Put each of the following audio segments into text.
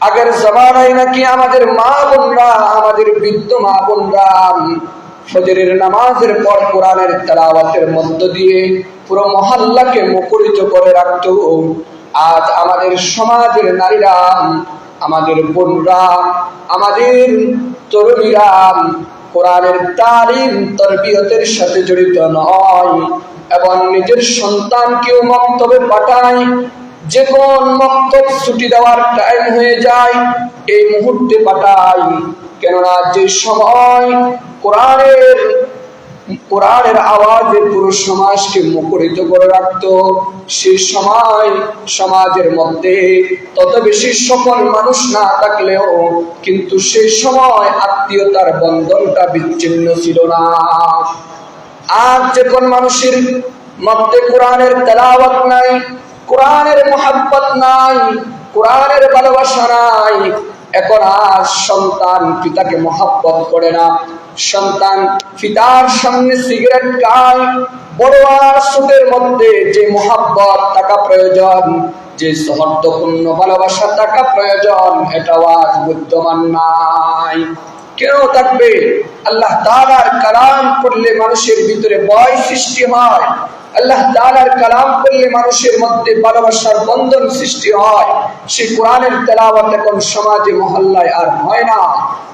আগের জামানায় নাকি আমাদের মা বোনরা, আমাদের বৃদ্ধ মা বোনরা ফজরের নামাজের পর কোরআনের তেলাওয়াতের মধ্য দিয়ে পুরো মহল্লাকে মুখরিত করে রাখত। আজ আমাদের সমাজের নারীরা, আমাদের বোনরা, আমাদের তরুণীরা কোরআনের তালিম তরবিয়তের সাথে জড়িত নয় এবং নিজের সন্তানকেও মক্তবে পাঠায়। যে কোন মক্তব ছুটি দেওয়ার টাইম হয়ে যায় এই মুহূর্তে পাঠায়। কেননা যে সময় কোরআনের আওয়াজে পুরো সমাজকে মুখরিত করে রাখতো, সেই সময় সমাজের মধ্যে তত বেশি সকল মানুষ না থাকলেও কিন্তু সেই সময় আত্মীয়তার বন্ধনটা বিচ্ছিন্ন ছিল না। আজ যখন মানুষের মধ্যে কোরআনের তেলাওয়াত নাই, কোরআনের মুহাব্বত নাই, কোরআনের ভালোবাসা নাই, এখন আজ সন্তান পিতাকে মুহাব্বত করে না। সন্তান পিতার সামনে সিগারেট খায়। বড় আর ছোটের মধ্যে যে মুহাব্বত থাকা প্রয়োজন, যে সৌহার্দ্যপূর্ণ ভালোবাসা থাকা প্রয়োজন, এটা আজ বিদ্যমান নাই। কেন থাকবে? আল্লাহ তাআলার কালাম পড়লে মানুষের ভিতরে ভয় সৃষ্টি হয়। আল্লাহ তাআলার কালাম পড়লে মানুষের মধ্যে ভালোবাসার বন্ধন সৃষ্টি হয়। সেই কোরআনের তেলাওয়াত এখন সমাজে মহল্লায় আর হয় না।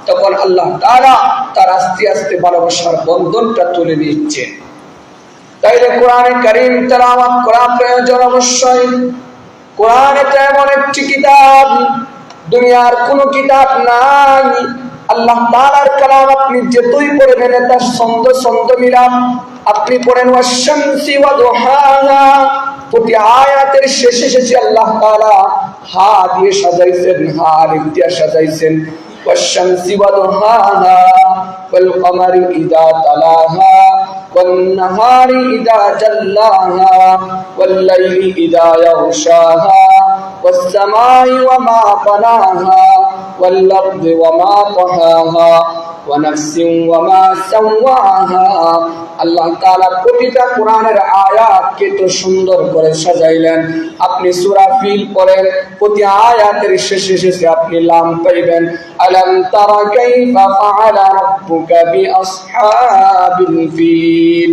তখন আল্লাহ তাআলা তার আস্তে আস্তে ভালোবাসার বন্ধনটা তুলে নিচ্ছে। তাইলে কোরআনে কারীম তেলাওয়াত করা প্রয়োজন অবশ্যই। কোরআন এটা এমন একটি কিতাব, দুনিয়ার কোনো কিতাব নাই। আল্লাহ তাআলার কালাম আপনি যেতই পড়বেন তার ছন্দ মিলাপ। আপনি পড়েন ওয়াশ-শামসি ওয়া দুহাহা, প্রতি আয়াতের শেষে শেষে আল্লাহ তাআলা হা দিয়ে সাজাইছেন, হা দিয়ে সাজাইছেন। ওয়াশ-শামসি ওয়া দুহাহা ওয়াল কমারি ইযা তালাহা ওয়ান নাহারি ইযা জাল্লাহা ওয়াল লাইলি ইযা ইয়াগশাহা ওয়াস সামাই ওয়া মা বানাহা والأرض وما طحاها ونفس وما سواها। আল্লাহ তাআলা প্রতিটা কোরআনের আয়াতকে তো সুন্দর করে সাজাইলেন। আপনি সূরা ফিল পড়েন, প্রতি আয়াতের শেষে শেষে আপনি লাম পাইবেন, আলাম তারা কাইফা ফাআলা রাব্বুকা বিআসহাবিল ফিল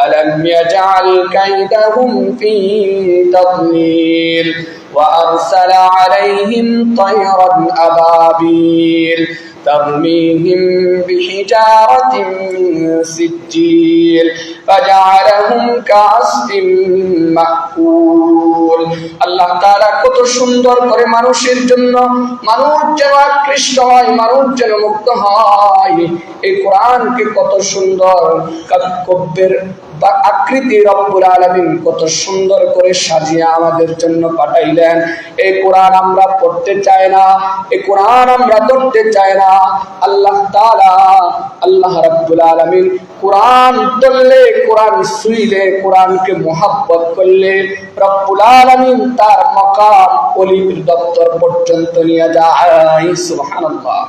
আলাম ইয়াজআল কাইদাহুম ফি তাদলিল وأرسل عليهم طيرا أبابيل ترميهم بحجارة من سجيل فجعلهم كعصف مأكول। আল্লাহ তাআলা কত সুন্দর করে মানুষের জন্য, মানুষ যেন আকৃষ্ট হয়, মানুষ যেন মুক্ত হয়, এই কোরআনকে কত সুন্দর কাব্যের আকৃতি রব্বুল আলামিন কত সুন্দর করে সাজিয়ে আমাদের জন্য পাঠাইলেন। এই কোরআন আমরা পড়তে চাই না, এই কোরআন আমরা ধরতে চাই না। আল্লাহ তাআলা, আল্লাহ রাব্বুল আলামিন কোরআন ধরলে, কোরআন শুইলে, কোরআনকে মুহাব্বত করলে রব্বুল আলামিন তার মাকাম ওলির দপ্তর পর্যন্ত নিয়ে যায়। সুবহানাল্লাহ।